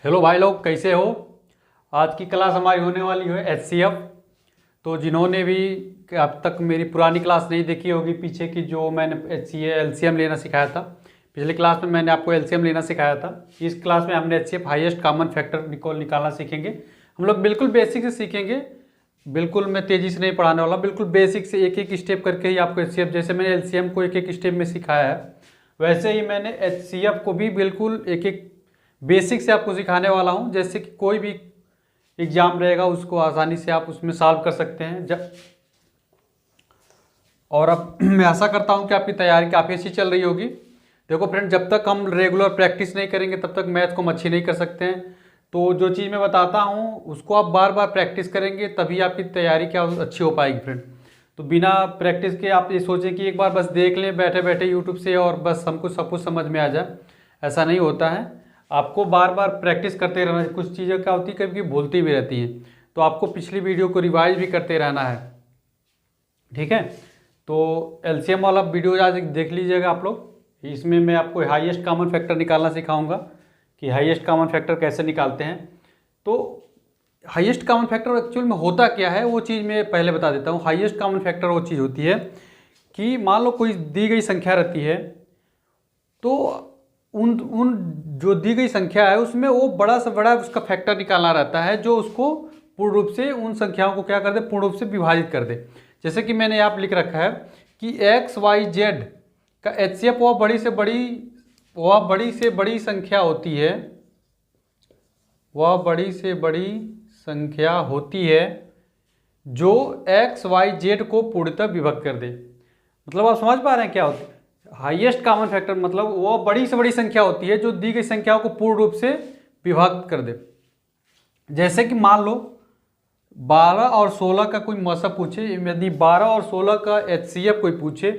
Hello भाई लोग, कैसे हो। आज की क्लास हमारी होने वाली है HCF। तो जिन्होंने भी अब तक मेरी पुरानी क्लास नहीं देखी होगी, पीछे की जो मैंने LCM लेना सिखाया था, पिछली क्लास में मैंने आपको LCM लेना सिखाया था। इस क्लास में हमने HCF हाईएस्ट कॉमन फैक्टर निकालना सीखेंगे। हम लोग बिल्कुल बेसिक से सीखेंगे, बिल्कुल मैं तेज़ी से नहीं पढ़ाने वाला, बिल्कुल बेसिक से एक एक स्टेप करके ही आपको HCF, जैसे मैंने LCM को एक एक स्टेप में सिखाया है वैसे ही मैंने HCF को भी बिल्कुल एक एक बेसिक से आपको सिखाने वाला हूं। जैसे कि कोई भी एग्जाम रहेगा उसको आसानी से आप उसमें सॉल्व कर सकते हैं। और अब मैं आशा करता हूं कि आपकी तैयारी काफ़ी अच्छी चल रही होगी। देखो फ्रेंड, जब तक हम रेगुलर प्रैक्टिस नहीं करेंगे तब तक मैथ को हम अच्छी नहीं कर सकते हैं। तो जो चीज़ मैं बताता हूं उसको आप बार बार प्रैक्टिस करेंगे तभी आपकी तैयारी क्या अच्छी हो पाएगी फ्रेंड। तो बिना प्रैक्टिस के आप ये सोचें कि एक बार बस देख लें बैठे बैठे यूट्यूब से और बस हमको सब कुछ समझ में आ जाए, ऐसा नहीं होता है। आपको बार बार प्रैक्टिस करते रहना। कुछ चीज़ें क्या होती है कभी कभी भूलती भी रहती हैं, तो आपको पिछली वीडियो को रिवाइज भी करते रहना है, ठीक है। तो LCM वाला वीडियो आज देख लीजिएगा आप लोग। इसमें मैं आपको हाईएस्ट कॉमन फैक्टर निकालना सिखाऊंगा कि हाईएस्ट कॉमन फैक्टर कैसे निकालते हैं। तो हाईएस्ट कॉमन फैक्टर एक्चुअल में होता क्या है वो चीज़ मैं पहले बता देता हूँ। हाईएस्ट कॉमन फैक्टर वो चीज़ होती है कि मान लो कोई दी गई संख्या रहती है, तो उन उन जो दी गई संख्या है उसमें वो बड़ा से बड़ा उसका फैक्टर निकालना रहता है जो उसको पूर्ण रूप से उन संख्याओं को क्या कर दे, पूर्ण रूप से विभाजित कर दे। जैसे कि मैंने यहाँ लिख रखा है कि XYZ का HCF वह बड़ी से बड़ी संख्या होती है, वह बड़ी से बड़ी संख्या होती है जो XYZ को पूर्णतः विभक्त कर दे। मतलब आप समझ पा रहे हैं क्या होता है हाईएस्ट कॉमन फैक्टर। मतलब वो बड़ी से बड़ी संख्या होती है जो दी गई संख्याओं को पूर्ण रूप से विभक्त कर दे। जैसे कि मान लो 12 और 16 का कोई मौसा पूछे, यदि 12 और 16 का HCF कोई पूछे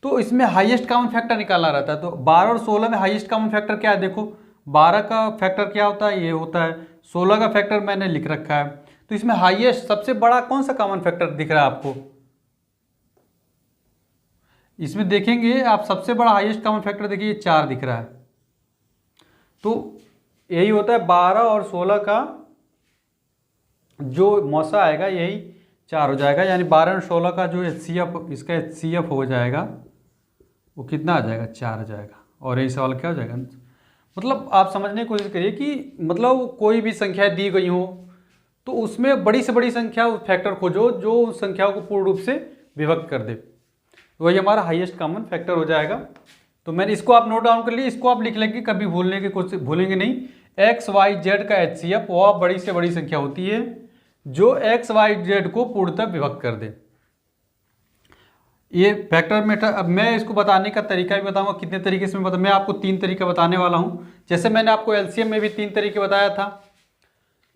तो इसमें हाईएस्ट कॉमन फैक्टर निकालना रहता है। तो 12 और 16 में हाईएस्ट कॉमन फैक्टर क्या है, देखो 12 का फैक्टर क्या होता है, ये होता है। 16 का फैक्टर मैंने लिख रखा है। तो इसमें हाईएस्ट सबसे बड़ा कौन सा कॉमन फैक्टर दिख रहा है आपको, इसमें देखेंगे आप सबसे बड़ा हाईएस्ट कॉमन फैक्टर देखिए 4 दिख रहा है। तो यही होता है 12 और 16 का जो मौसा आएगा यही 4 हो जाएगा, यानी 12 और 16 का जो HCF इसका HCF हो जाएगा वो कितना आ जाएगा, 4 आ जाएगा। और यही सवाल क्या हो जाएगा, मतलब आप समझने की कोशिश करिए कि मतलब कोई भी संख्या दी गई हो तो उसमें बड़ी से बड़ी संख्या फैक्टर खोजो जो उस संख्याओं को पूर्ण रूप से विभक्त कर दे, वही हमारा हाईएस्ट कॉमन फैक्टर हो जाएगा। तो मैंने इसको आप नोट डाउन कर लिए, इसको आप लिख लेंगे, कभी भूलने की कोशिश भूलेंगे नहीं। XYZ का HCF वह बड़ी से बड़ी संख्या होती है जो XYZ को पूर्णतः विभक्त कर दे। ये फैक्टर मेथड, अब मैं इसको बताने का तरीका भी बताऊंगा कितने तरीके से मैं आपको 3 तरीका बताने वाला हूँ। जैसे मैंने आपको LCM में भी 3 तरीके बताया था,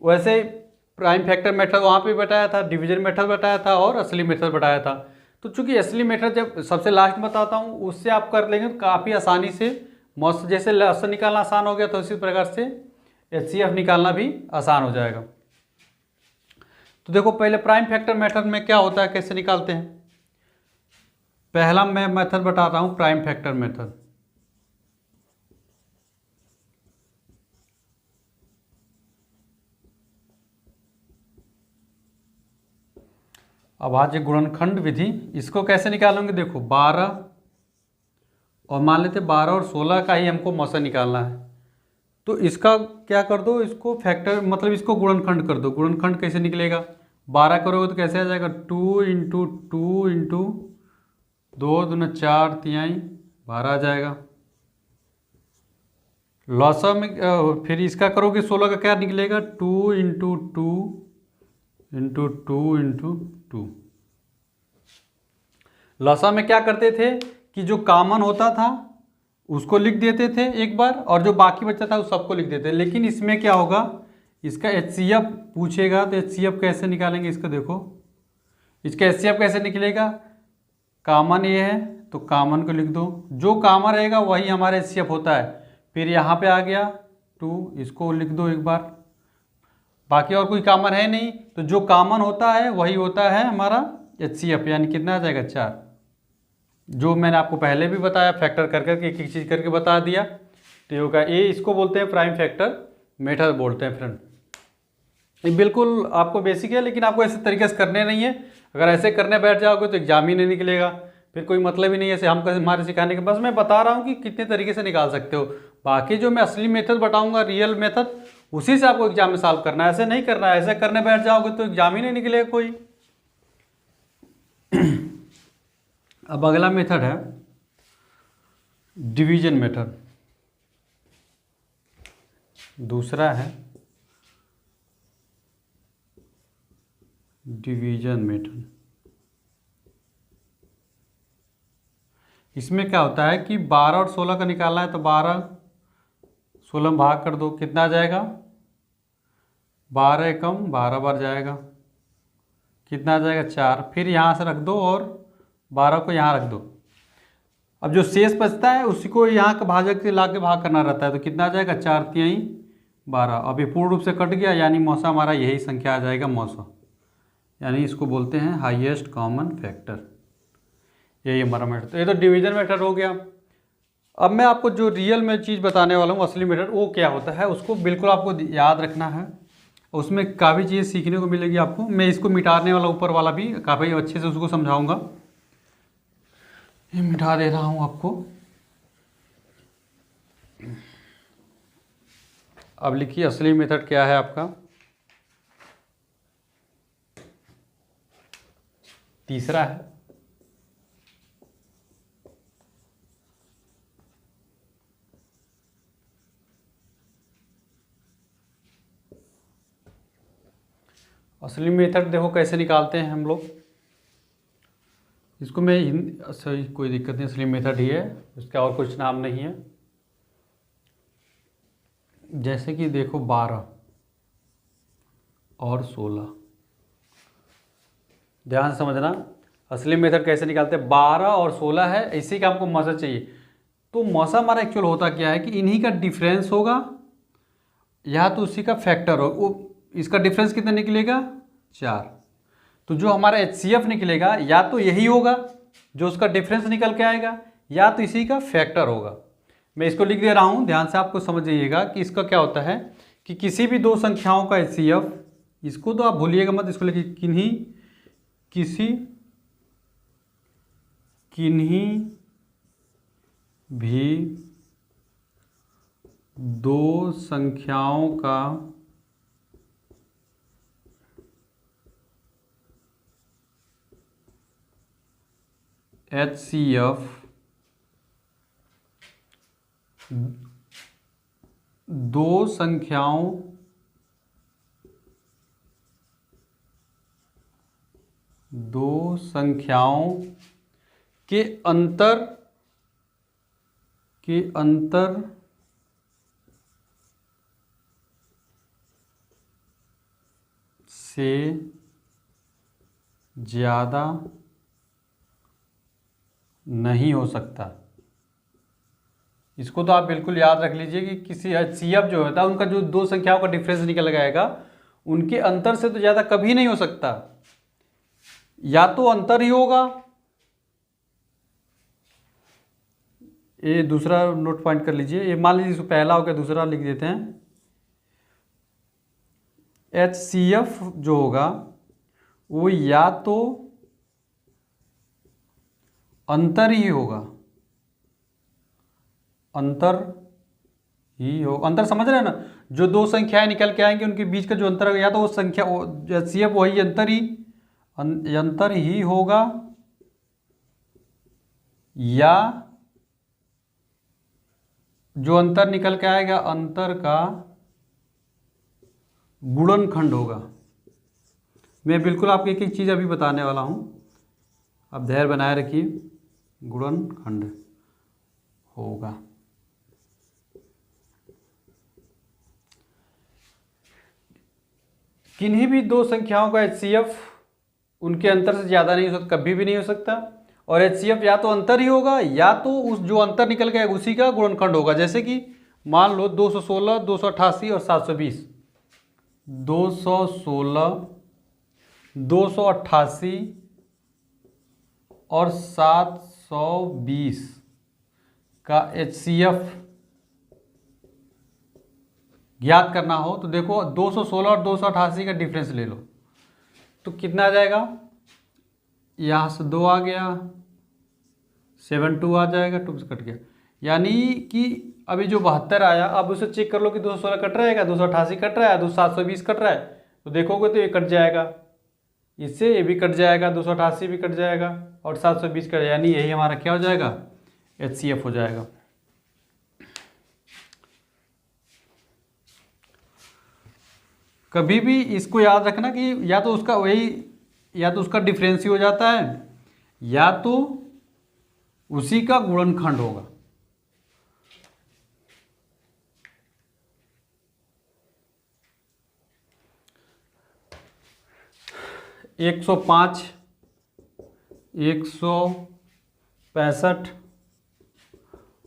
वैसे प्राइम फैक्टर मेथड वहाँ पे बताया था, डिवीजन मेथड बताया था और असली मेथड बताया था। तो चूंकि असली मेथड जब सबसे लास्ट में बताता हूँ उससे आप कर लेंगे तो काफ़ी आसानी से, जैसे लसन निकालना आसान हो गया तो इसी प्रकार से HCF निकालना भी आसान हो जाएगा। तो देखो पहले प्राइम फैक्टर मेथड में क्या होता है, कैसे निकालते हैं। पहला मैं मेथड बता रहा हूँ प्राइम फैक्टर मेथड। अब आज ये गुणनखंड विधि, इसको कैसे निकालेंगे, देखो 12 और मान लेते 12 और 16 का ही हमको मौसा निकालना है। तो इसका क्या कर दो, इसको फैक्टर मतलब इसको गुणनखंड कर दो। गुणनखंड कैसे निकलेगा, 12 करोगे तो कैसे आ जाएगा, 2 इंटू 2 इंटू 2 दूना 4 तिहाई 12 आ जाएगा। लौसा में फिर इसका करोगे 16 का क्या निकलेगा, 2 इंटू 2 इंटू 2 इंटू 2। लौसा में क्या करते थे कि जो कॉमन होता था उसको लिख देते थे एक बार और जो बाकी बचा था उस सबको लिख देते। लेकिन इसमें क्या होगा, इसका HCF पूछेगा तो HCF कैसे निकालेंगे, इसका देखो इसका HCF कैसे निकलेगा, कॉमन ये है तो कॉमन को लिख दो, जो कॉमन रहेगा वही हमारा HCF होता है। फिर यहाँ पे आ गया 2, इसको लिख दो एक बार, बाकी और कोई कॉमन है नहीं, तो जो कॉमन होता है वही होता है हमारा HCF, यानी कितना आ जाएगा 4। जो मैंने आपको पहले भी बताया फैक्टर कर करके एक एक चीज़ करके बता दिया। तो ये होगा, ये इसको बोलते हैं प्राइम फैक्टर मेथड बोलते हैं फ्रेंड। ये बिल्कुल आपको बेसिक है, लेकिन आपको ऐसे तरीके से करने नहीं है। अगर ऐसे करने बैठ जाओगे तो एग्जाम ही नहीं निकलेगा, फिर कोई मतलब ही नहीं है ऐसे हम हमारे सिखाने के। बस मैं बता रहा हूँ कि कितने तरीके से निकाल सकते हो। बाकी जो मैं असली मेथड बताऊँगा, रियल मेथड, उसी से आपको एग्जाम में सॉल्व करना है। ऐसे नहीं करना है, ऐसे करने बैठ जाओगे तो एग्जाम ही नहीं निकलेगा कोई। अब अगला मेथड है डिवीजन मेथड। दूसरा है डिवीजन मेथड। इसमें क्या होता है कि 12 और 16 का निकालना है, तो 12 16 में भाग कर दो, कितना आ जाएगा? 12 कम 12 बार जाएगा, कितना आ जाएगा? 4। फिर यहाँ से रख दो और 12 को यहाँ रख दो। अब जो शेष बचता है उसी को यहाँ का भाजक से ला के भाग करना रहता है, तो कितना आ जाएगा? 4 तिहाई 12। अब ये पूर्ण रूप से कट गया, यानी मौसा हमारा यही संख्या आ जाएगा, मौसा। यानी इसको बोलते हैं हाईएस्ट कॉमन फैक्टर। यही हमारा मेथड। तो ये तो डिवीजन मेथड हो गया। अब मैं आपको जो रियल में चीज़ बताने वाला हूँ, असली मेथड, वो क्या होता है उसको बिल्कुल आपको याद रखना है। उसमें काफ़ी चीज़ सीखने को मिलेगी आपको। मैं इसको मिटाने वाला ऊपर वाला भी काफ़ी अच्छे से उसको समझाऊंगा। ये मिटा दे रहा हूँ आपको। अब लिखिए असली मेथड क्या है आपका। तीसरा है असली मेथड। देखो कैसे निकालते हैं हम लोग इसको। मैं सही, कोई दिक्कत नहीं, असली मेथड ही है, इसका और कुछ नाम नहीं है। जैसे कि देखो 12 और 16, ध्यान से समझना असली मेथड कैसे निकालते हैं। 12 और 16 है, इसी का हमको मौसा चाहिए। तो मौसा हमारा एक्चुअल होता क्या है कि इन्हीं का डिफरेंस होगा या तो उसी का फैक्टर हो। वो इसका डिफरेंस कितना निकलेगा? 4। तो जो हमारा HCF निकलेगा या तो यही होगा जो उसका डिफरेंस निकल के आएगा, या तो इसी का फैक्टर होगा। मैं इसको लिख दे रहा हूँ, ध्यान से आपको समझ जाइएगा कि इसका क्या होता है कि किसी भी दो संख्याओं का HCF, इसको तो आप भूलिएगा मत, इसको लिखिए किन्हीं भी दो संख्याओं का HCF दो संख्याओं के अंतर से ज़्यादा नहीं हो सकता। इसको तो आप बिल्कुल याद रख लीजिए कि किसी HCF जो होता है उनका जो दो संख्याओं का डिफरेंस निकल आएगा, उनके अंतर से तो ज़्यादा कभी नहीं हो सकता। या तो अंतर ही होगा, ये दूसरा नोट पॉइंट कर लीजिए। ये मान लीजिए पहला हो गया, दूसरा लिख देते हैं। HCF जो होगा वो या तो अंतर ही होगा, अंतर समझ रहे हैं ना। जो दो संख्याएं निकल के आएंगी उनके बीच का जो अंतर है, या तो वो संख्या HCF वही अंतर ही होगा, या जो अंतर निकल के आएगा अंतर का गुणनखंड होगा। मैं बिल्कुल आपको एक एक चीज़ अभी बताने वाला हूँ, आप धैर्य बनाए रखिए। गुणनखंड होगा। किन्हीं भी दो संख्याओं का HCF उनके अंतर से ज़्यादा नहीं हो सकता, कभी भी नहीं हो सकता। और HCF या तो अंतर ही होगा या तो उस जो अंतर निकल के उसी का गुणनखंड होगा। जैसे कि मान लो 216, 288 और 720। 216, 288 और 720 का HCF ज्ञात करना हो तो देखो 216 और 288 का डिफरेंस ले लो, तो कितना आ जाएगा, यहाँ से 2 आ गया, 7 2 आ जाएगा, 2 से कट गया, यानी कि अभी जो 72 आया, अब उसे चेक कर लो कि 216 कट रहेगा, 288 कट रहा है, 720 कट रहा है, तो देखोगे तो ये कट जाएगा, इससे ये भी कट जाएगा, 288 भी कट जाएगा और 720 कट जाएगा, यानी यही हमारा क्या हो जाएगा, HCF हो जाएगा। कभी भी इसको याद रखना कि या तो उसका वही, या तो उसका डिफरेंस ही हो जाता है, या तो उसी का गुणनखंड होगा। एक 105, 165,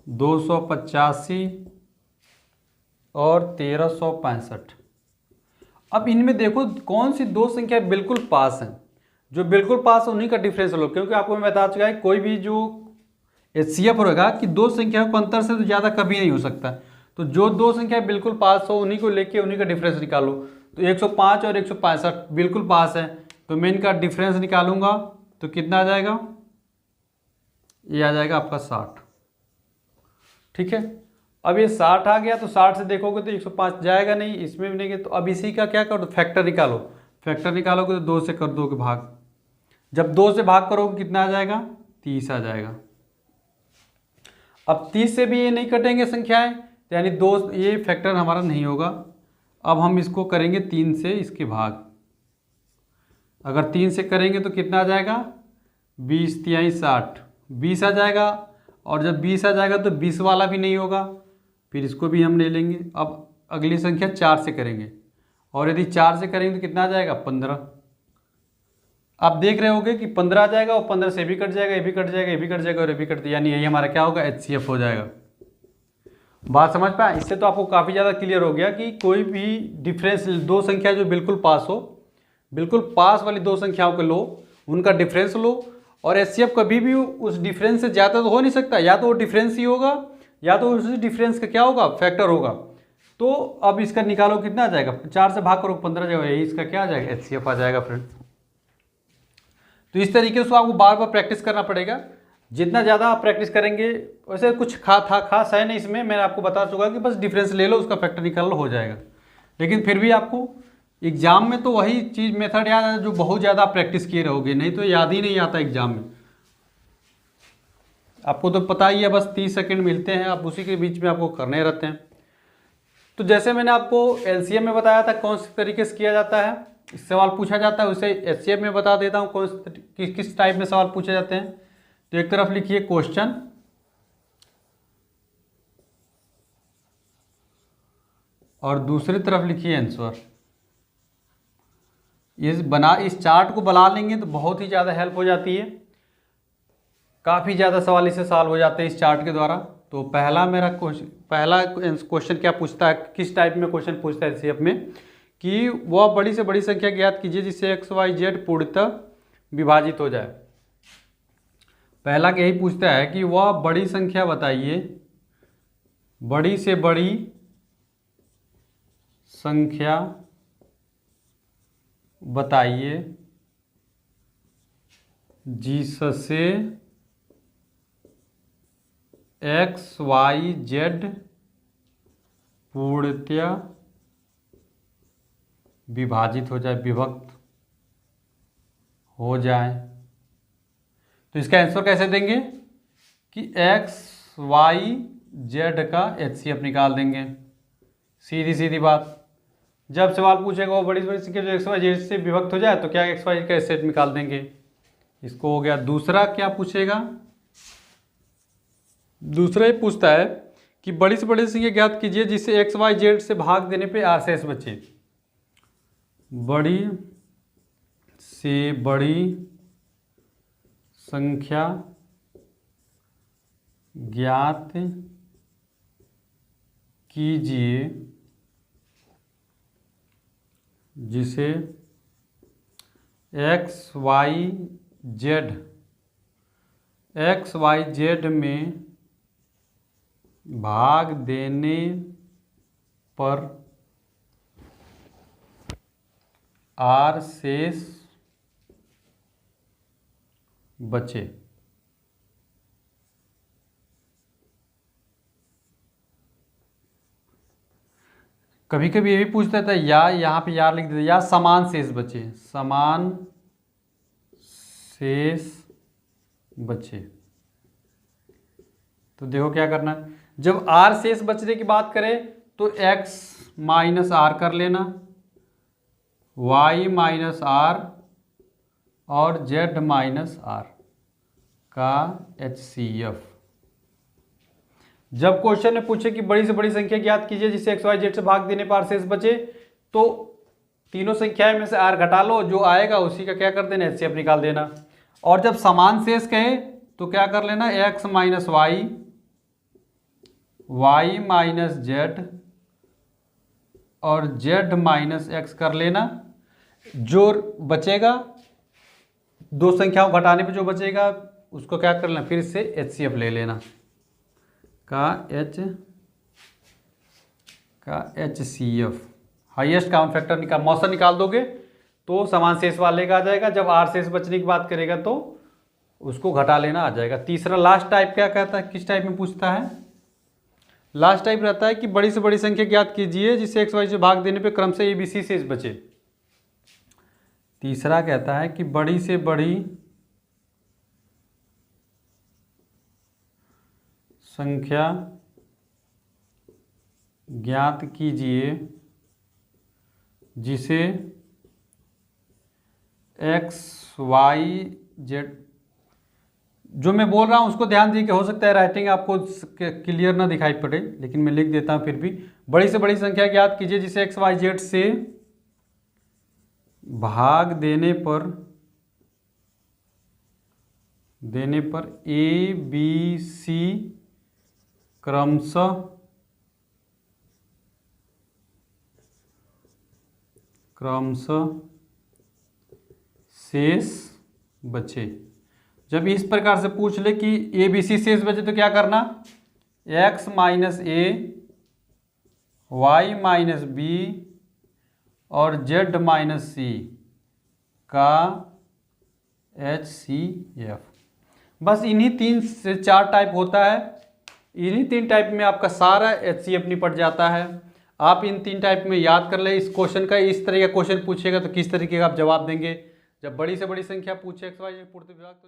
285 और 1365। अब इनमें देखो कौन सी दो संख्या बिल्कुल पास हैं, जो बिल्कुल पास है उन्हीं का डिफरेंस लो, क्योंकि आपको मैं बता चुका है कोई भी जो HCF होगा कि दो संख्याओं को अंतर से तो ज़्यादा कभी नहीं हो सकता, तो जो दो संख्या बिल्कुल पास हो उन्हीं को लेके उन्हीं का डिफरेंस निकालो। तो 105 और 165 बिल्कुल पास है, तो मैं इनका डिफरेंस निकालूंगा तो कितना आ जाएगा, ये आ जाएगा आपका 60। ठीक है, अब ये 60 आ गया तो 60 से देखोगे तो 105 जाएगा नहीं, इसमें भी नहीं, तो अब इसी का क्या करो, फैक्टर निकालो। फैक्टर निकालोगे तो 2 से कर दोगे भाग, जब 2 से भाग करोगे कितना आ जाएगा, 30 आ जाएगा। अब 30 से भी ये नहीं कटेंगे संख्याएं, तो यानी 2, ये फैक्टर हमारा नहीं होगा। अब हम इसको करेंगे 3 से इसके भाग, अगर 3 से करेंगे तो कितना आ जाएगा, 20 तिहाई 60, 20 आ जाएगा, और जब 20 आ जाएगा तो 20 वाला भी नहीं होगा, फिर इसको भी हम ले लेंगे। अब अगली संख्या 4 से करेंगे, और यदि 4 से करेंगे तो कितना आ जाएगा, 15। आप देख रहे होगे कि 15 आ जाएगा, और 15 से भी कट जाएगा, ये भी कट जाएगा, ये भी कट जाएगा और ये भी कट जाएगा, यानी यही हमारा क्या होगा, HCF हो जाएगा। बात समझ पाए, इससे तो आपको काफ़ी ज़्यादा क्लियर हो गया कि कोई भी डिफरेंस, दो संख्या जो बिल्कुल पास हो, बिल्कुल पास वाली दो संख्याओं को लो, उनका डिफरेंस लो, और HCF कभी भी उस डिफरेंस से ज़्यादा तो हो नहीं सकता, या तो वो डिफरेंस ही होगा या तो उस डिफरेंस का क्या होगा, फैक्टर होगा। तो अब इसका निकालो कितना आ जाएगा, 4 से भाग करो 15 जाएगा, यही इसका क्या आ जाएगा, HCF आ जाएगा फ्रेंड। तो इस तरीके से आपको बार बार प्रैक्टिस करना पड़ेगा, जितना ज़्यादा आप प्रैक्टिस करेंगे, वैसे कुछ खास है नहीं इसमें, मैंने आपको बता चुका कि बस डिफरेंस ले लो, उसका फैक्टर निकाल लो, हो जाएगा। लेकिन फिर भी आपको एग्जाम में तो वही चीज़ मेथड याद है जो बहुत ज़्यादा प्रैक्टिस किए रहोगे, नहीं तो याद ही नहीं आता एग्जाम में। आपको तो पता ही है, बस 30 सेकंड मिलते हैं, आप उसी के बीच में आपको करने रहते हैं। तो जैसे मैंने आपको LCM में बताया था कौन से तरीके से किया जाता है, सवाल पूछा जाता है, उसे HCF में बता देता हूँ कौन से किस टाइप में सवाल पूछे जाते हैं। तो एक तरफ लिखिए क्वेश्चन, और दूसरी तरफ लिखिए आंसर। इस चार्ट को बना लेंगे तो बहुत ही ज़्यादा हेल्प हो जाती है, काफ़ी ज़्यादा सवाल इससे सॉल्व हो जाते हैं इस चार्ट के द्वारा। तो पहला क्वेश्चन क्या पूछता है, किस टाइप में क्वेश्चन पूछता है HCF में, कि वह बड़ी से बड़ी संख्या ज्ञात कीजिए जिससे XYZ पूर्णतः विभाजित हो जाए। पहला यही पूछता है कि वह बड़ी संख्या बताइए, बड़ी से बड़ी संख्या बताइए जिससे XYZ पूर्णतया विभाजित हो जाए, विभक्त हो जाए। तो इसका आंसर कैसे देंगे कि XYZ का HCF निकाल देंगे, सीधी सीधी बात। जब सवाल पूछेगा वो बड़ी संख्या जो XYZ से विभक्त हो जाए तो क्या XYZ का HCF निकाल देंगे, इसको हो गया। दूसरा क्या पूछेगा, दूसरा ये पूछता है कि बड़ी से बड़ी संख्या ज्ञात कीजिए जिससे XYZ से भाग देने पे शेष बचे। बड़ी से बड़ी संख्या ज्ञात कीजिए जिसे XYZ में भाग देने पर आर शेष बचे। कभी कभी ये भी पूछ देता है या, यहाँ पे यार लिख देता या समान शेष बचे, समान शेष बचे। तो देखो क्या करना है, जब आर शेष बचने की बात करें तो x माइनस आर कर लेना, y माइनस आर और z माइनस आर का HCF। जब क्वेश्चन में पूछे कि बड़ी से बड़ी संख्या ज्ञात कीजिए जिसे एक्स वाई जेड से भाग देने पर आर शेष बचे, तो तीनों संख्याएं में से आर घटा लो, जो आएगा उसी का क्या कर देना, HCF निकाल देना। और जब समान शेष कहे तो क्या कर लेना, x minus y, y minus z और z माइनस एक्स कर लेना। जो बचेगा दो संख्याओं घटाने पे जो बचेगा उसको क्या कर लेना, फिर से HCF ले लेना का HCF, हाईएस्ट कॉमन फैक्टर निकाल, मौसा निकाल दोगे तो समान शेष वाले का आ जाएगा। जब आर शेष बचने की बात करेगा तो उसको घटा लेना आ जाएगा। तीसरा लास्ट टाइप क्या कहता है, किस टाइप में पूछता है, लास्ट टाइप रहता है कि बड़ी से बड़ी संख्या ज्ञात कीजिए जिसे एक्स वाई से भाग देने पे क्रम से ABC शेष बचे। तीसरा कहता है कि बड़ी से बड़ी संख्या ज्ञात कीजिए जिसे एक्स वाई जेड, जो मैं बोल रहा हूँ उसको ध्यान दीजिए, हो सकता है राइटिंग आपको क्लियर ना दिखाई पड़े, लेकिन मैं लिख देता हूँ फिर भी। बड़ी से बड़ी संख्या ज्ञात कीजिए जिसे एक्स वाई जेड से भाग देने पर ABC क्रमशः शेष बचे। जब इस प्रकार से पूछ ले कि ABC शेष बचे तो क्या करना, x माइनस ए, वाई माइनस बी और z माइनस सी का HCF। बस इन्हीं 3 से 4 टाइप होता है, इन्हीं 3 टाइप में आपका सारा HCF निपट जाता है। आप इन 3 टाइप में याद कर ले। इस क्वेश्चन का, इस तरह का क्वेश्चन पूछेगा तो किस तरीके का आप जवाब देंगे। जब बड़ी से बड़ी संख्या पूछे XY पूर्ति विभाग तो